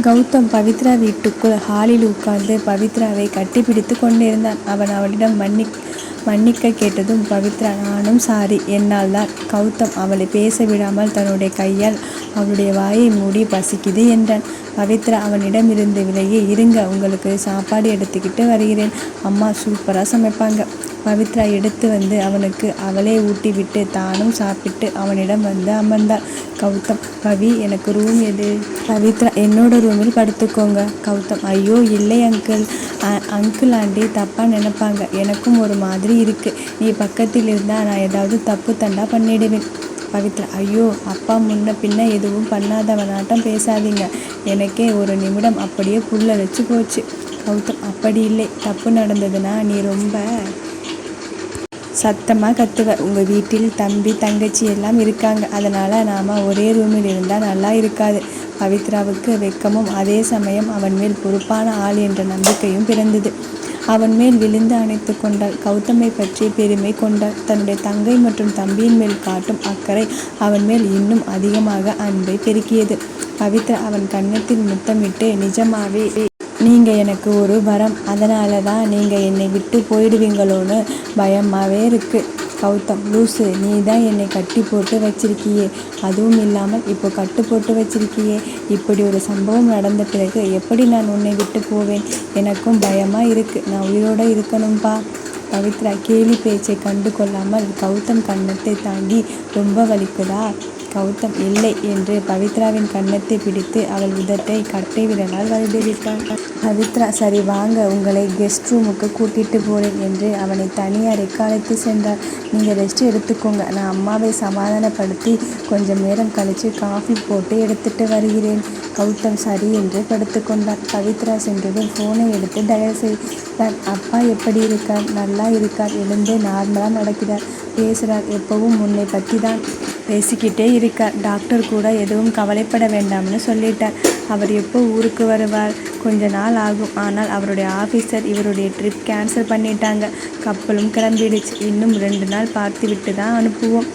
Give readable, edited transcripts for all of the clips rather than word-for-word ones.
கௌதம் பவித்ரா வீட்டுக்குள் ஹாலில் உட்கார்ந்து பவித்ராவை கட்டிப்பிடித்து கொண்டிருந்தான். அவன் அவளிடம் மன்னிக்க கேட்டதும் பவித்ரா, நானும் சாரி, என்னால் தான். கௌதம் அவளை பேச விடாமல் தன்னுடைய கையால் அவளுடைய வாயை மூடி பசிக்குது என்றான். பவித்ரா அவனிடமிருந்து விலகி, இருங்க, உங்களுக்கு சாப்பாடு எடுத்துக்கிட்டு வருகிறேன், அம்மா சூப்பராக சமைப்பாங்க. பவித்ரா எடுத்து வந்து அவனுக்கு அவளே ஊட்டிவிட்டு தானும் சாப்பிட்டு அவனிடம் வந்து அமர்ந்தாள். கௌதம், பவி, எனக்கு ரூம் எது? பவித்ரா, என்னோட ரூமில் படுத்துக்கோங்க. கௌதம், ஐயோ இல்லை அங்கிள், அங்கிள் ஆண்டி தப்பாக நினைப்பாங்க, எனக்கும் ஒரு மாதிரி இருக்குது, நீ பக்கத்தில் இருந்தால் நான் ஏதாவது தப்பு தண்டா பண்ணிடுவேன். பவித்ரா, ஐயோ அப்பா முன்ன பின்ன எதுவும் பண்ணாதவனாட்டம் பேசாதீங்க, எனக்கே ஒரு நிமிடம் அப்படியே புல்லரிச்சு போச்சு. கௌதம், அப்படி இல்லை, தப்பு நடந்ததுன்னா நீ ரொம்ப சத்தமாக கத்துவ. உங்கள் வீட்டில் தம்பி தங்கச்சி எல்லாம் இருக்காங்க, அதனால் நாம் ஒரே ரூமில் இருந்தால் நல்லா இருக்காது. பவித்ராவுக்கு வெட்கமும் அதே சமயம் அவன் மேல் பொறுப்பான ஆள் என்ற நம்பிக்கையும் பிறந்தது. அவன் மேல் விழுந்து அணைத்து கொண்டாள். கௌதமை பற்றி பெருமை கொண்டாள். தன்னுடைய தங்கை மற்றும் தம்பியின் மேல் காட்டும் அக்கறை அவன் மேல் இன்னும் அதிகமாக அன்பை பெருக்கியது. பவித்ரா அவன் கன்னத்தில் முத்தமிட்டு, நிஜமாவே நீங்கள் எனக்கு ஒரு வரம், அதனால தான் நீங்கள் என்னை விட்டு போயிடுவீங்களோன்னு பயமாகவே இருக்குது. கௌதம், லூசு, நீ தான் என்னை கட்டி போட்டு வச்சிருக்கியே, அதுவும் இல்லாமல் இப்போ கட்டு போட்டு வச்சிருக்கியே, இப்படி ஒரு சம்பவம் நடந்த பிறகு எப்படி நான் உன்னை விட்டு போவேன்? எனக்கும் பயமாக இருக்குது, நான் உயிரோடு இருக்கணும்பா. பவித்ரா கேலி பேச்சை கண்டு கொள்ளாமல், கௌதம் கன்னத்தை தாங்கி, ரொம்ப வலிக்குதா? கௌதம், இல்லை என்று பவித்ராவின் கன்னத்தை பிடித்து அவள் உதட்டை கட்டை விரலால் வருடிவிட்டான். பவித்ரா, சரி வாங்க, உங்களை கெஸ்ட் ரூமுக்கு கூட்டிகிட்டு போகிறேன் என்று அவனை தனி அறைக்கு அழைத்து சென்றார். நீங்கள் ரெஸ்ட் எடுத்துக்கோங்க, நான் அம்மாவை சமாதானப்படுத்தி கொஞ்சம் நேரம் கழித்து காஃபி போட்டு எடுத்துட்டு வருகிறேன். கௌதம் சரி என்று படுத்து கொண்டார். பவித்ரா சென்றதும் ஃபோனை எடுத்து டயல் செய்தார். அப்பா எப்படி இருக்கார்? நல்லா இருக்கார், எழுந்து நார்மலாக நடக்கிறார், பேசுகிறார், எப்பவும் முன்னை பற்றி தான் பேசிக்கிட்டே இருக்கார். டாக்டர் கூட எதுவும் கவலைப்பட வேண்டாம்னு சொல்லிட்டார். அவர் எப்போ ஊருக்கு வருவார்? கொஞ்ச நாள் ஆகும். ஆனால் அவருடைய ஆஃபீஸர் இவருடைய ட்ரிப் கேன்சல் பண்ணிட்டாங்க, கப்பலும் கிளம்பிடுச்சு, இன்னும் 2 நாள் பார்த்து விட்டு தான் அனுப்புவோம்.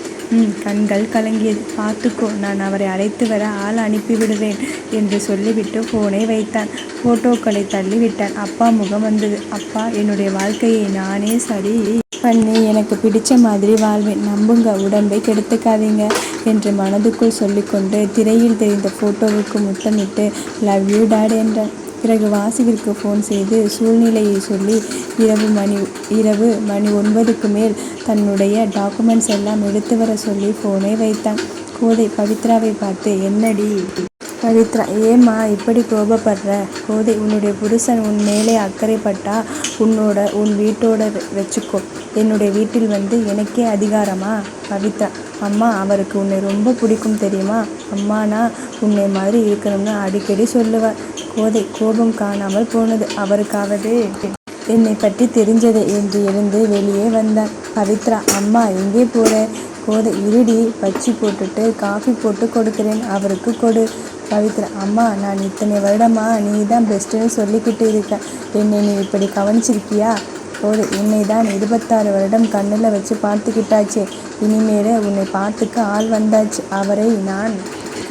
கண்கள் கலங்கியது. பார்த்துக்கோ, நான் அவரை அழைத்து வர ஆள் அனுப்பிவிடுவேன் என்று சொல்லிவிட்டு ஃபோனை வைத்தான். ஃபோட்டோக்களை தள்ளிவிட்டான். அப்பா முகம் வந்தது. அப்பா, என்னுடைய வாழ்க்கையை நானே சரி பண்ணி எனக்கு பிடிச்ச மாதிரி வாழ்வேன், நம்புங்க, உடம்பை கெடுத்துக்காதீங்க என்று மனதுக்குள் சொல்லிக்கொண்டு திரையில் தெரிந்த ஃபோட்டோவுக்கு முத்தமிட்டு, லவ் யூ டாட் என்றான். பிறகு வாசுவிற்கு ஃபோன் செய்து சூழ்நிலையை சொல்லி இரவு மணி 9க்கு மேல் தன்னுடைய டாக்குமெண்ட்ஸ் எல்லாம் எடுத்து வர சொல்லி ஃபோனை வைத்தான். கோதை பவித்ராவை பார்த்து, என்னடி பவித்ரா, ஏம்மா இப்படி கோபப்படுற? கோதை, உன்னுடைய புருஷன் உன் மேலே அக்கறைப்பட்டா உன் வீட்டோட வச்சுக்கோ, என்னுடைய வீட்டில் வந்து எனக்கே அதிகாரமா? பவித்ரா, அம்மா, அவருக்கு உன்னை ரொம்ப பிடிக்கும் தெரியுமா? அம்மானா உன்னை மாதிரி இருக்கணும்னு அடிக்கடி சொல்லுவார். கோதை கோபம் காணாமல் போனது. அவருக்காவது என்னை பற்றி தெரிஞ்சது என்று எழுந்து வெளியே வந்தான். பவித்ரா, அம்மா எங்கே போகிற? கோதை, இருடி, பச்சி போட்டுட்டு காஃபி போட்டு கொடுக்குறேன், அவருக்கு கொடு. பவித்ரா, அம்மா, நான் இத்தனை வருடமா நீ தான் பெஸ்ட்டுன்னு சொல்லிக்கிட்டு இருக்க, என்னை நீ இப்படி கவனிச்சிருக்கியா? கோதை, உன்னை தான் 26 வருடம் கண்ணில் வச்சு பார்த்துக்கிட்டாச்சே, இனிமேல் உன்னை பார்த்துக்க ஆள் வந்தாச்சு, அவரை நான்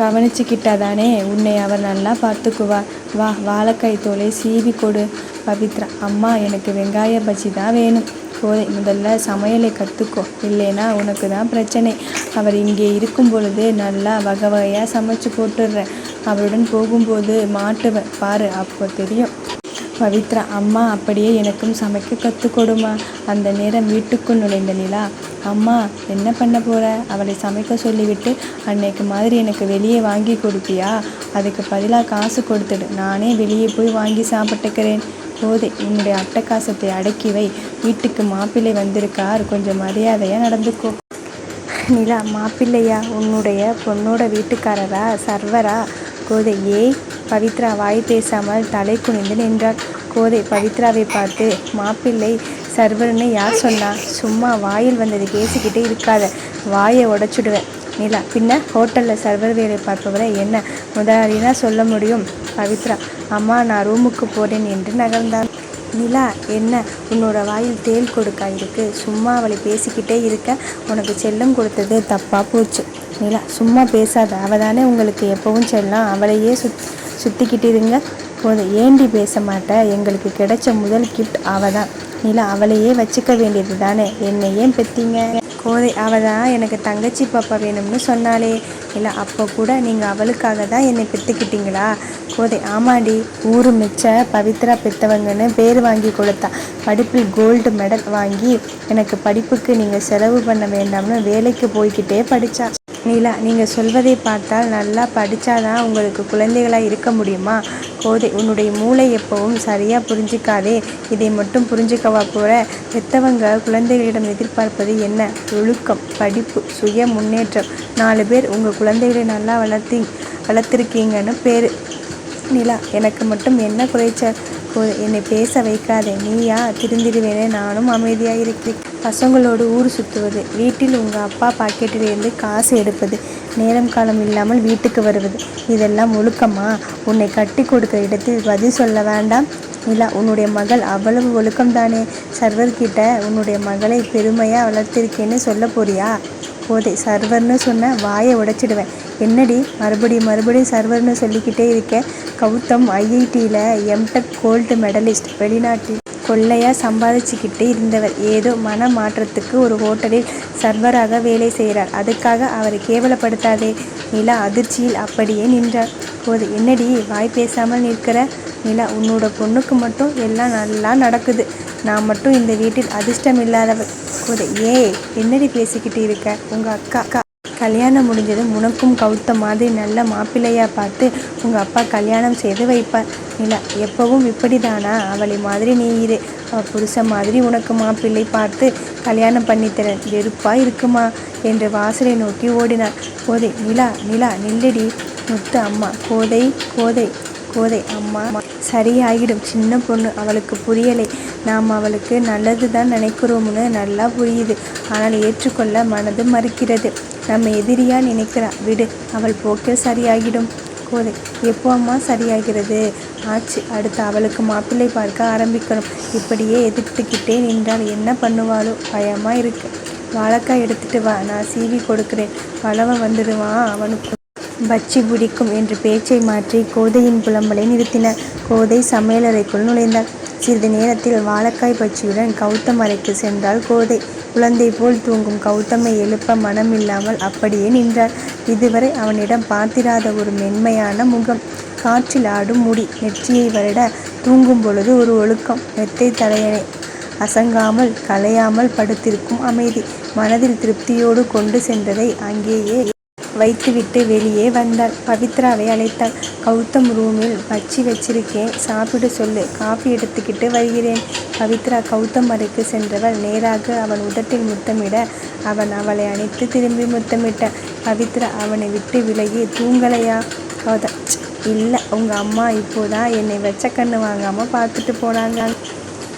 கவனிச்சுக்கிட்டாதானே உன்னை அவர் நல்லா பார்த்துக்குவார். வா, வாழைக்காய் தோலை சீவி கொடு. பவித்ரா, அம்மா, எனக்கு வெங்காய பஜ்ஜி தான் வேணும். கோதை, முதல்ல சமையலை கற்றுக்கோ, இல்லைனா உனக்கு தான் பிரச்சனை. அவர் இங்கே இருக்கும் பொழுது நல்லா வகை வகையாக சமைச்சு போட்டுடுறேன், அவருடன் போகும்போது மாட்டுவேன் பாரு, அப்போ தெரியும். பவித்ரா, அம்மா, அப்படியே எனக்கும் சமைக்க கற்றுக்கொடுமா. அந்த நேரம் வீட்டுக்குள் நுழைந்த நிலா, அம்மா என்ன பண்ண போகிற? அவளை சமைக்க சொல்லிவிட்டு அன்னைக்கு மாதிரி எனக்கு வெளியே வாங்கி கொடுப்பியா? அதுக்கு பதிலாக காசு கொடுத்துடு, நானே வெளியே போய் வாங்கி சாப்பிட்டுக்கிறேன். கோதை, உன்னுடைய அட்டகாசத்தை அடக்கி வை, வீட்டுக்கு மாப்பிள்ளை வந்திருக்கார், கொஞ்சம் மரியாதையாக நடந்துக்கோ. நிலா, மாப்பிள்ளையா? உன்னுடைய பொண்ணோட வீட்டுக்காரரா? சர்வரா? கோதை, ஏய். பவித்ரா வாய் பேசாமல் தலை குனிந்து நின்றாள். கோதை பவித்ராவை பார்த்து, மாப்பிள்ளை சர்வர்னு யார் சொன்னா? சும்மா வாயில் வந்தது பேசிக்கிட்டே இருக்காத, வாயை உடைச்சிடுவேன். நிலா, பின்ன ஹோட்டலில் சர்வர் வேலை பார்ப்பவரை என்ன முதலாளினா சொல்ல முடியும்? பவித்ரா, அம்மா, நான் ரூமுக்கு போகிறேன் என்று நகர்ந்தான். நிலா, என்ன உன்னோட வாயில் தேள் கொடுக்கா இருக்கு? சும்மா அவளை பேசிக்கிட்டே இருக்க, உனக்கு செல்லம் கொடுத்தது தப்பாக போச்சு. நிலா, சும்மா பேசாத, அவள் தானே உங்களுக்கு எப்பவும் செல்லம், அவளையே சுற்றிக்கிட்டு இருங்க. கோதை ஏண்டி பேச மாட்டேன்? எங்களுக்கு கிடைச்ச முதல் கிஃப்ட் அவள் தான். நிலா அவளையே வச்சுக்க வேண்டியது தானே, என்னை ஏன் பெற்றீங்க? கோதை அவள் தான் எனக்கு தங்கச்சி பாப்பா வேணும்னு சொன்னாலே. இல்லை அப்போ கூட நீங்கள் அவளுக்காக தான் என்னை பெற்றுக்கிட்டீங்களா? கோதை ஆமாடி, ஊரு மிச்ச பவித்ரா பெற்றவங்கன்னு பேர் வாங்கி கொடுத்தா. படிப்பில் கோல்டு மெடல் வாங்கி எனக்கு படிப்புக்கு நீங்கள் செலவு பண்ண வேண்டாம்னு வேலைக்கு போய்கிட்டே படித்தா. நீலா நீங்கள் சொல்வதை பார்த்தால் நல்லா படித்தாதான் உங்களுக்கு குழந்தைகளாக இருக்க முடியுமா? கோதை உன்னுடைய மூளை எப்பவும் சரியாக புரிஞ்சிக்காதே, இதை மட்டும் புரிஞ்சுக்கவா போகிற? பெற்றவங்க குழந்தைகளிடம் எதிர்பார்ப்பது என்ன? ஒழுக்கம், படிப்பு, சுய முன்னேற்றம். 4 பேர் உங்கள் குழந்தைகளை நல்லா வளர்த்துருக்கீங்கன்னு பேர். நிலா எனக்கு மட்டும் என்ன குறைச்சல்? கோதை என்னை பேச வைக்காதே, நீயா திருந்திடுவேனே, நானும் அமைதியாக இருக்கிறேன். பசங்களோடு ஊர் சுற்றுவது, வீட்டில் உங்கள் அப்பா பாக்கெட்டிலிருந்து காசு எடுப்பது, நேரம் காலம் இல்லாமல் வீட்டுக்கு வருவது, இதெல்லாம் ஒழுக்கமா? உன்னை கட்டி கொடுக்குற இடத்தில் பதில் சொல்ல வேண்டாம்? நிலா உன்னுடைய மகள் அவ்வளவு ஒழுக்கம்தானே? சர்வர்கிட்ட உன்னுடைய மகளை பெருமையாக வளர்த்திருக்கேன்னு சொல்ல போறியா? கோதை சர்வர்னு சொன்ன வாயை உடைச்சிடுவேன். என்னடி மறுபடியும் சர்வர்னு சொல்லிக்கிட்டே இருக்கேன்? கௌதம் ஐஐடியில் எம்டெக் கோல்டு மெடலிஸ்ட், வெளிநாட்டில் கொள்ளையாக சம்பாதிச்சுக்கிட்டு இருந்தவர். ஏதோ மன மாற்றத்துக்கு ஒரு ஹோட்டலில் சர்வராக வேலை செய்கிறார். அதுக்காக அவரை கேவலப்படுத்தாதே. நிலா அதிர்ச்சியில் அப்படியே நின்றார். கோதை என்னடி வாய் பேசாமல் நிற்கிற? நிலா உன்னோட பொண்ணுக்கு மட்டும் எல்லாம் நல்லா நடக்குது, நான் மட்டும் இந்த வீட்டில் அதிர்ஷ்டம் இல்லாதவர். கோதை என்னடி பேசிக்கிட்டு இருக்க? உங்கள் அக்கா கல்யாணம் முடிஞ்சதும் உனக்கும் கௌதம் மாதிரி நல்ல மாப்பிள்ளையாக பார்த்து உங்கள் அப்பா கல்யாணம் செய்து வைப்பார். நிலா எப்பவும் இப்படி தானா? அவளை மாதிரி நீ இரு, புருஷன் மாதிரி உனக்கு மாப்பிள்ளை பார்த்து கல்யாணம் பண்ணித்தரேன், வெறுப்பாக இருக்குமா என்று வாசலை நோக்கி ஓடினார். கோதை நிலா நில்லடி. முத்து அம்மா கோதை அம்மா சரியாகிடும், சின்ன பொண்ணு, அவளுக்கு புரியலை. நாம் அவளுக்கு நல்லது தான் நினைக்கிறோம்னு நல்லா புரியுது, ஆனால் ஏற்றுக்கொள்ள மனது மறுக்கிறது. நம்ம எதிரியாக நினைக்கிறா, விடு, அவள் போக்கில் சரியாகிடும். கோதை எப்போ அம்மா சரியாகிறது? ஆச்சு, அடுத்து அவளுக்கு மாப்பிள்ளை பார்க்க ஆரம்பிக்கணும். இப்படியே எதிர்த்துக்கிட்டே நின்றால் என்ன பண்ணுவாளோ, பயமாக இருக்கு. வாழைக்காய் எடுத்துட்டு வா, நான் சீவி கொடுக்குறேன். பழவன் வந்துடுவான், அவனுக்கு பச்சி பிடிக்கும் என்று பேச்சை மாற்றி கோதையின் புலம்பலை நிறுத்தினார். கோதை சமையலறைக்குள் நுழைந்தாள். சிறிது நேரத்தில் வாழைக்காய் பச்சியுடன் கௌதம் அறைக்கு சென்றாள் கோதை. குழந்தை போல் தூங்கும் கௌதமை எழுப்ப மனமில்லாமல் அப்படியே நின்றார். இதுவரை அவனிடம் பார்த்திராத ஒரு மென்மையான முகம், காற்றில் ஆடும் முடி, நெற்றியை வருட தூங்கும் பொழுது ஒரு ஒழுக்கம், மெத்தை தலையணை அசங்காமல் கலையாமல் படுத்திருக்கும் அமைதி, மனதில் திருப்தியோடு கொண்டு சென்றதை அங்கேயே வைத்துவிட்டு வெளியே வந்தாள். பவித்ராவை அழைத்தாள். கௌதம் ரூமில் பச்சி வச்சிருக்கேன், சாப்பிட சொல்லு, காஃபி எடுத்துக்கிட்டு வருகிறேன். பவித்ரா கௌதம் அறைக்கு சென்றவள் நேராக அவன் உதட்டில் முத்தமிட அவன் அவளை அணைத்து திரும்பி முத்தமிட்டான். பவித்ரா அவனை விட்டு விலகி தூங்கலையா? கௌதம் இல்லை, உங்கள் அம்மா இப்போதான் என்னை வச்ச கண்ணு வாங்காமல் பார்த்துட்டு போனாங்க.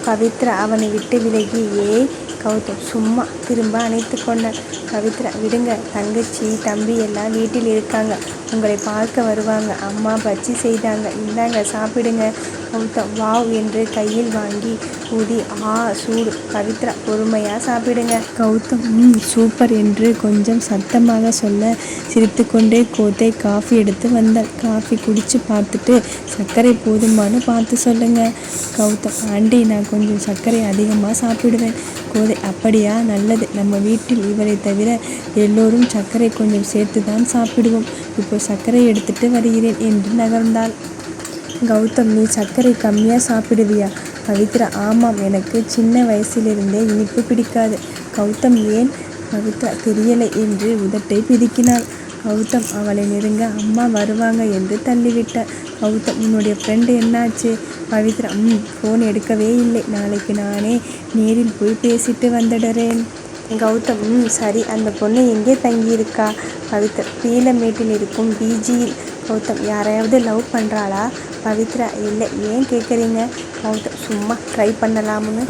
பவித்ரா அவனை விட்டு விலகி கௌதம் சும்மா திரும்ப அணைத்து கொண்டான். பவித்ரா விடுங்க, தங்கச்சி தம்பி எல்லாம் வீட்டில் இருக்காங்க, உங்களை பார்க்க வருவாங்க. அம்மா பச்சி செய்தாங்க, இந்தாங்க சாப்பிடுங்க. கௌதம் வாவ் என்று கையில் வாங்கி ஊதி சூடு. பவித்ரா பொறுமையாக சாப்பிடுங்க. கௌதம் சூப்பர் என்று கொஞ்சம் சத்தமாக சொல்ல சிரித்து கொண்டே கோதை காஃபி எடுத்து வந்தாள். காஃபி குடித்து பார்த்துட்டு சர்க்கரை போதுமானு பார்த்து சொல்லுங்க. கௌதம் ஆண்டி, நான் கொஞ்சம் சர்க்கரை அதிகமாக சாப்பிடுவேன். கோதை அப்படியா, நல்லது, நம்ம வீட்டில் இவரை தவிர எல்லோரும் சர்க்கரை கொஞ்சம் சேர்த்து தான் சாப்பிடுவோம். இப்போ சர்க்கரை எடுத்துட்டு வருகிறேன் என்று நகர்ந்தாள். கௌதம் நீ சர்க்கரை கம்மியாக சாப்பிடுவியா? பவித்ரா ஆமாம், எனக்கு சின்ன வயசிலிருந்தே இனிப்பு பிடிக்காது. கௌதம் ஏன்? பவித்ரா தெரியலை என்று உதட்டை பிதுக்கினாள். கௌதம் அவளை நெருங்க அம்மா வருவாங்க என்று தள்ளிவிட்டார். கௌதம் உன்னுடைய ஃப்ரெண்டு என்னாச்சு? பவித்ரா ஃபோன் எடுக்கவே இல்லை, நாளைக்கு நானே நேரில் போய் பேசிட்டு வந்துடுறேன். கௌதம் சரி, அந்த பொண்ணு எங்கே தங்கியிருக்கா? பவித்ரா பீலமேட்டில் இருக்கும் பிஜியில். கௌதம் யாரையாவது லவ் பண்ணுறாளா? பவித்ரா இல்லை, ஏன் கேட்குறீங்க? கௌதம் சும்மா ட்ரை பண்ணலாம்னு.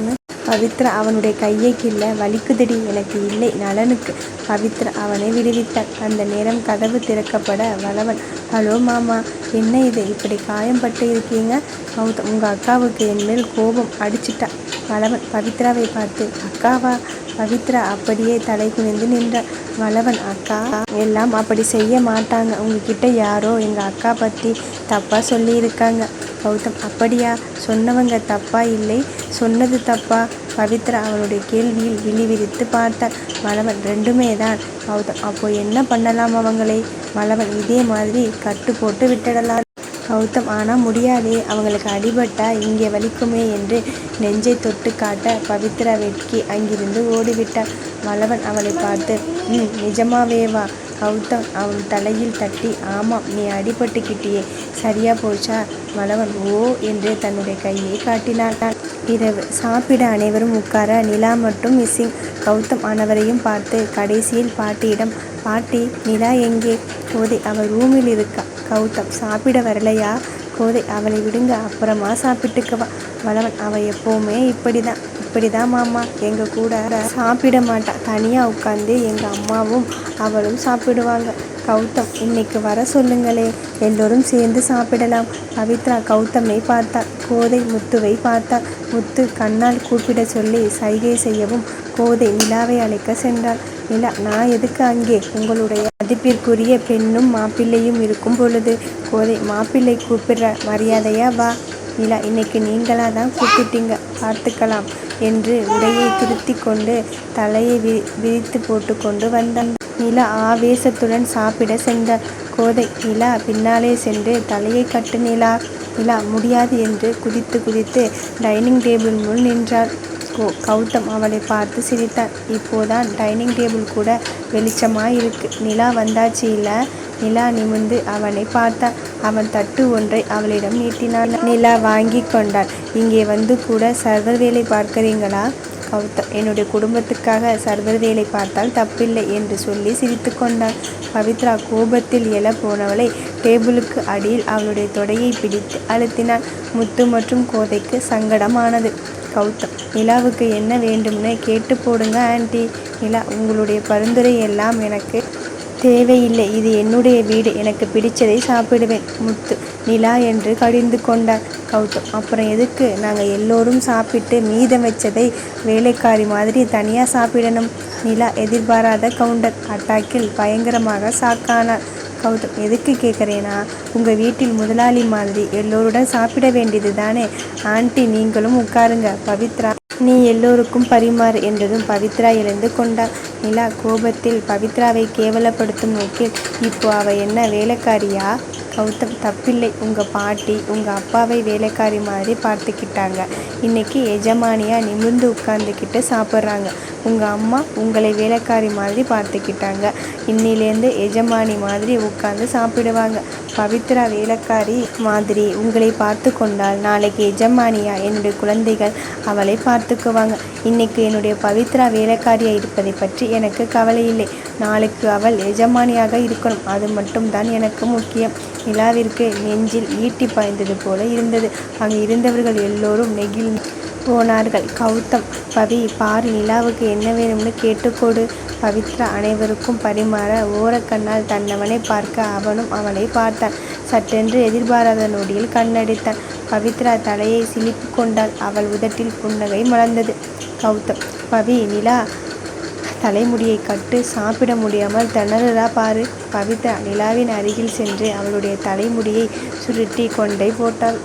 பவித்ரா அவனுடைய கையை கிள்ள வலிக்குதடி, எனக்கு இல்லை நலனுக்கு. பவித்ரா அவனை விடுவித்தாள். அந்த நேரம் கதவு திறக்கப்பட வளவன் ஹலோ மாமா, என்ன இது இப்படி காயம்பட்டு இருக்கீங்க? கௌதம் உங்கள் அக்காவுக்கு என் மேல் கோபம் அடிச்சிட்டா. வளவன் பவித்ராவை பார்த்து அக்காவா? பவித்ரா அப்படியே தலை குனிந்து நின்றாள். வளவன், அக்கா எல்லாம் அப்படி செய்ய மாட்டாங்க. உங்ககிட்ட யாரோ எங்கள் அக்கா பற்றி தப்பாக சொல்லியிருக்காங்க. கௌதம், அப்படியா? சொன்னவங்க தப்பா இல்லை சொன்னது தப்பா? பவித்ரா அவனுடைய கேள்வியில் விழி விரித்து பார்த்தாள். வளவன், ரெண்டுமே தான். கௌதம், அப்போ என்ன பண்ணலாம் அவங்களை? வளவன், இதே மாதிரி கட்டு போட்டு விட்டுடலாம். கௌதம், ஆனால் முடியாதே, அவங்களுக்கு அடிபட்டா இங்கே வலிக்குமே என்று நெஞ்சை தொட்டு காட்ட பவித்ரா வெட்கி அங்கிருந்து ஓடிவிட்டாள். வளவன் அவளை பார்த்து, நிஜமாவேவா? கௌதம் அவன் தலையில் தட்டி, ஆமாம், நீ அடிபட்டுக்கிட்டியே, சரியா போச்சா? வளவன் ஓ என்று தன்னுடைய கையை காட்டினான். இரவு சாப்பிட அனைவரும் உட்கார நிலா மட்டும் மிஸ்ஸிங். கௌதம் அனைவரையும் பார்த்து கடைசியில் பாட்டியிடம், பாட்டி, நிலா எங்கே? கோதை, அவள் ரூமில் இருக்கா. கௌதம், சாப்பிட வரலையா? கோதை, அவளை விடுங்க, அப்புறமா சாப்பிட்டுக்குவா. வளவன், அவள் எப்போவுமே இப்படிதான் மாமா, எங்கள் கூட சாப்பிட மாட்டா, தனியாக உட்காந்து எங்கள் அம்மாவும் அவளும் சாப்பிடுவாங்க. கௌதம், இன்னைக்கு வர சொல்லுங்களே, எல்லோரும் சேர்ந்து சாப்பிடலாம். பவித்ரா கௌதமை பார்த்தாள். கோதை முத்துவை பார்த்தாள். முத்து கண்ணால் கூப்பிட சொல்லி சைகை செய்யவும் கோதை நிலாவை அழைக்க சென்றாள். நிலா, நான் எதுக்கு அங்கே? உங்களுடைய மதிப்பிற்குரிய பெண்ணும் மாப்பிள்ளையும் இருக்கும் பொழுது. கோதை, மாப்பிள்ளை கூப்பிடுற மரியாதையா? வா. நிலா, இன்னைக்கு நீங்களாக தான் கூப்பிட்டீங்க, பார்த்துக்கலாம் என்று உடையை திருத்தி கொண்டு தலையை விரித்து போட்டு கொண்டு வந்தான். நிலா ஆவேசத்துடன் சாப்பிட சென்றார். கோதை, நிலா பின்னாலே சென்று தலையை கட்டு நிலா. நிலா முடியாது என்று குதித்து டைனிங் டேபிள் முன் நின்றாள். கௌதம் அவளை பார்த்து சிரித்தான். இப்போதான் டைனிங் டேபிள் கூட வெளிச்சமாயிருக்கு. நிலா வந்தாச்சு இல்லை? நிலா நிமிர்ந்து அவனை பார்த்தாள். அவன் தட்டு ஒன்றை அவளிடம் நீட்டினான். நிலா வாங்கி கொண்டாள். இங்கே வந்து கூட சர்வர் வேலை பார்க்கிறீங்களா? கௌதம், என்னுடைய குடும்பத்துக்காக சர்வர் வேலை பார்த்தால் தப்பில்லை என்று சொல்லி சிரித்து கொண்டாள். பவித்ரா கோபத்தில் எழ போனவளை டேபிளுக்கு அடியில் அவளுடைய தொடையை பிடித்து அழுத்தினாள். முத்து மற்றும் கோதைக்கு சங்கடமானது. கௌதம், நிலாவுக்கு என்ன வேண்டும்னு கேட்டு போடுங்க ஆண்டி. நிலா, உங்களுடைய பரிந்துரை எல்லாம் எனக்கு தேவையில்லை, இது என்னுடைய வீடு, எனக்கு பிடிச்சதை சாப்பிடுவேன். முத்து, நிலா என்று கடிந்து கொண்டார். கௌதம், அப்புறம் எதுக்கு நாங்கள் எல்லோரும் சாப்பிட்டு மீதம் வச்சதை வேலைக்காரி மாதிரி தனியாக சாப்பிடணும்? நிலா எதிர்பாராத கவுண்டர் அட்டாக்கில் பயங்கரமாக சாக்கானார். கௌதம், எதுக்கு கேட்குறேனா, உங்கள் வீட்டில் முதலாளி மாதிரி எல்லோருடன் சாப்பிட வேண்டியது தானே? ஆண்டி, நீங்களும் உட்காருங்க. பவித்ரா, நீ எல்லோருக்கும் பரிமாறு என்றதும் பவித்ரா எழுந்து கொண்டாள். நிலா கோபத்தில் பவித்ராவை கேவலப்படுத்தும் நோக்கில், இப்போ அவள் என்ன வேலைக்காரியா? கௌதம், தப்பில்லை, உங்கள் பாட்டி உங்கள் அப்பாவை வேலைக்காரி மாதிரி பார்த்துக்கிட்டாங்க, இன்னைக்கு எஜமானியாக நிமிர்ந்து உட்காந்துக்கிட்டு சாப்பிட்றாங்க. உங்கள் அம்மா உங்களை வேலைக்காரி மாதிரி பார்த்துக்கிட்டாங்க, இன்னிலேருந்து எஜமானி மாதிரி உட்காந்து சாப்பிடுவாங்க. பவித்ரா வேலைக்காரி மாதிரி உங்களை பார்த்து கொண்டால் நாளைக்கு எஜமானியா என்னுடைய குழந்தைகள் அவளை பார்த்துக்குவாங்க. இன்னைக்கு என்னுடைய பவித்ரா வேலைக்காரியாக இருப்பதை பற்றி எனக்கு கவலை இல்லை, நாளைக்கு அவள் எஜமானியாக இருக்கணும், அது மட்டும்தான் எனக்கு முக்கியம். நிலாவிற்கு நெஞ்சில் ஈட்டி பாய்ந்தது போல இருந்தது. அங்கு இருந்தவர்கள் எல்லோரும் நெகிழ்ந்து போனார்கள். கௌதம், பவி பாரு, நிலாவுக்கு என்ன வேணும்னு கேட்டுக்கொடு. பவித்ரா அனைவருக்கும் பரிமாற ஓரக்கண்ணால் தன்னவனை பார்க்க அவனும் அவளை பார்த்தான். சட்டென்று எதிர்பாராத நொடியில் கண்ணடித்தான். பவித்ரா தலையை சிலிப்பு கொண்டாள். அவள் உதட்டில் புன்னகை மலர்ந்தது. கௌதம், பவி, நிலா தலைமுடியை கட்டு, சாப்பிட முடியாமல் திணறுறா பாரு. பவித்ரா நிலாவின் அருகில் சென்று அவளுடைய தலைமுடியை சுருட்டி கொண்டை போட்டாள்.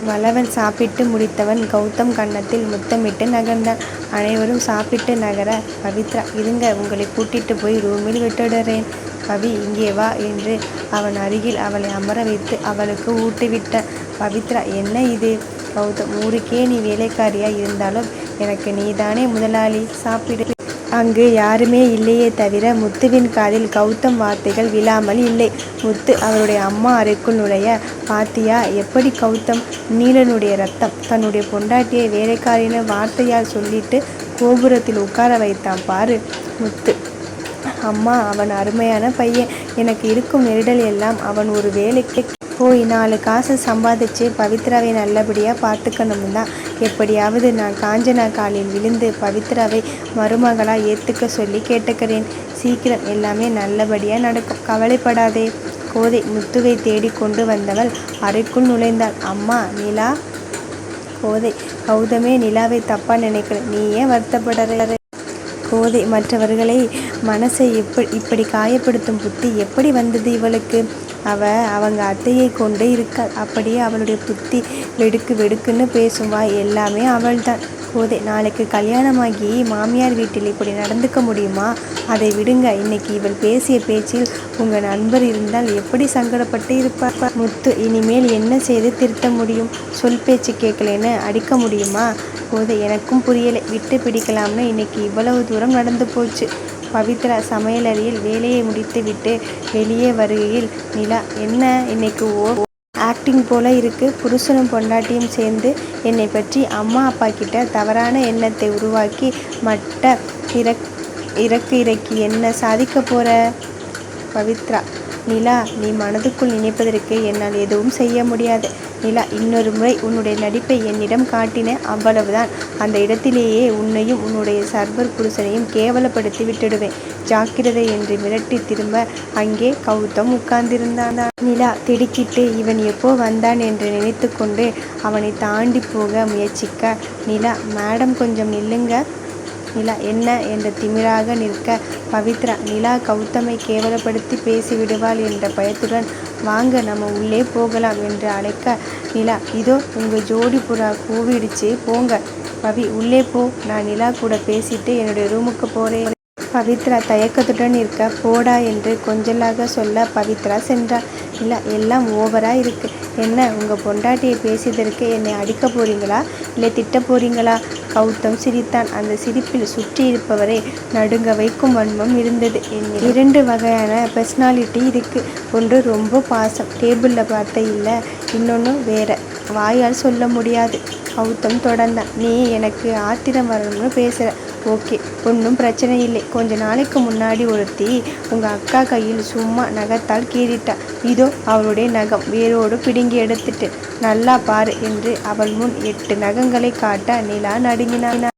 வளவன் சாப்பிட்டு முடித்தவன் கௌதம் கன்னத்தில் முத்தமிட்டு நகர்ந்தான். அனைவரும் சாப்பிட்டு நகர, பவித்ரா, இருங்க, உங்களை கூட்டிட்டு போய் ரூமில் விட்டுடுறேன். பவி, இங்கே வா என்று அவன் அருகில் அவளை அமர வைத்து அவளுக்கு ஊட்டிவிட்டான். பவித்ரா, என்ன இது? கௌதம், ஊருக்கே நீ வேலைக்காரியா இருந்தாலும் எனக்கு நீதானே முதலாளி, சாப்பிடு. அங்கு யாருமே இல்லையே தவிர முத்துவின் காதில் கௌதம் வார்த்தைகள் விழாமல் இல்லை. முத்து அவருடைய அம்மா அறைக்குள் நுழைய, பாத்தியா எப்படி கௌதம், நீலனுடைய ரத்தம், தன்னுடைய பொண்டாட்டியை வேலைக்காரின்னு வார்த்தையால் சொல்லிட்டு கோபுரத்தில் உட்கார வைத்தான் பாரு. முத்து, அம்மா, அவன் அருமையான பையன், எனக்கு இருக்கும் நெருடல் எல்லாம் அவன் ஒரு வேலைக்கு போய் 4 காசு சம்பாதிச்சு பவித்ராவை நல்லபடியாக பார்த்துக்கணும் தான். எப்படியாவது நான் காஞ்சனா காலில் விழுந்து பவித்ராவை மருமகளாக ஏற்றுக்க சொல்லி கேட்டுக்கிறேன். சீக்கிரம் எல்லாமே நல்லபடியாக நடக்கும், கவலைப்படாதே. கோதை முத்துவை தேடி கொண்டு வந்தவள் அறைக்குள் நுழைந்தாள். அம்மா, நிலா. கோதை, கௌதமே நிலாவை தப்பாக நினைக்கிறேன், நீ ஏன் வருத்தப்படுற? கோதை மற்றவர்களை மனசை இப்படி காயப்படுத்தும் புத்தி எப்படி வந்தது இவளுக்கு? அவங்க அத்தையை கொண்டு இருக்காள். அப்படியே அவளுடைய புத்தி வெடுக்கு வெடுக்குன்னு பேசும் வாய் எல்லாமே அவள்தான். கோதை, நாளைக்கு கல்யாணமாகி மாமியார் வீட்டில் இப்படி நடந்துக்க முடியுமா? அதை விடுங்க. இன்னைக்கு இவள் பேசிய பேச்சில் உங்கள் நண்பர் இருந்தால் எப்படி சங்கடப்பட்டு இருப்பார்? முத்து, இனிமேல் என்ன செய்து திருத்த முடியும்? சொல் பேச்சு கேட்கலன்னு அடிக்க முடியுமா? கோதை, எனக்கும் புரியலை. விட்டு பிடிக்கலாம்னு இன்னைக்கு இவ்வளவு தூரம் நடந்து போச்சு. பவித்ரா சமையலறையில் வேலையை முடித்து விட்டு வெளியே வருகையில், நிலா, என்ன இன்னைக்கு ஆக்டிங் போல இருக்கு. புருஷனும் பொண்டாட்டியும் சேர்ந்து என்னை பற்றி அம்மா அப்பா கிட்ட தவறான எண்ணத்தை உருவாக்கி மட்ட இறக்கி என்ன சாதிக்க போற? பவித்ரா, நிலா, நீ மனதுக்குள் நினைப்பதற்கு என்னால் எதுவும் செய்ய முடியாது. நிலா, இன்னொரு முறை உன்னுடைய நடிப்பை என்னிடம் காட்டின, அவ்வளவுதான். அந்த இடத்திலேயே உன்னையும் உன்னுடைய சர்வர் புருஷனையும் கேவலப்படுத்தி விட்டுடுவேன். ஜாக்கிரதை என்று மிரட்டி திரும்ப அங்கே கௌதம் உட்கார்ந்திருந்தான். நிலா திடுக்கிட்டு இவன் எப்போ வந்தான் என்று நினைத்து கொண்டு அவனை தாண்டி போக முயற்சிக்க, நிலா, மேடம் கொஞ்சம் நில்லுங்க. நிலா என்ன என்று திமிராக நிற்க, பவித்ரா நிலா கௌதமை கேவலப்படுத்தி பேசிவிடுவாள் என்ற பயத்துடன், வாங்க நம்ம உள்ளே போகலாம் என்று அழைக்க, நிலா, இதோ உங்கள் ஜோடி புறா கூவிடுச்சு, போங்க. பவி, உள்ளே போ, நான் நிலா கூட பேசிட்டு என்னுடைய ரூமுக்கு போகிறேன். பவித்ரா தயக்கத்துடன் இருக்க, போடா என்று கொஞ்சலாக சொல்ல பவித்ரா சென்றாள். நிலா, எல்லாம் ஓவராக இருக்குது. என்ன, உங்கள் பொண்டாட்டியை பேசியதற்கு என்னை அடிக்க போறீங்களா இல்லை திட்ட போறீங்களா? கௌதம் சிரித்தான். அந்த சிரிப்பில் சுற்றி இருப்பவரை நடுங்க வைக்கும் வன்மம் இருந்தது. இரண்டு வகையான பர்சனாலிட்டி இருக்கு. ஒன்று ரொம்ப பாசம், டேபிளில் பார்த்த இல்லை, இன்னொன்று வேற, வாயால் சொல்ல முடியாது. கௌதம் தொடர்ந்தான். நீ எனக்கு ஆத்திரம் வரணும்னு பேசுகிற, ஓகே, ஒன்றும் பிரச்சனை இல்லை. கொஞ்ச நாளைக்கு முன்னாடி ஒருத்தி உங்கள் அக்கா கையில் சும்மா நகத்தால் கீறிட்டா. இதோ அவளுடைய நகம் வேரோடு பிடுங்கி எடுத்துட்டு நல்லா பாரு என்று அவள் முன் 8 நகங்களை காட்ட நிலா நடுங்கினான்.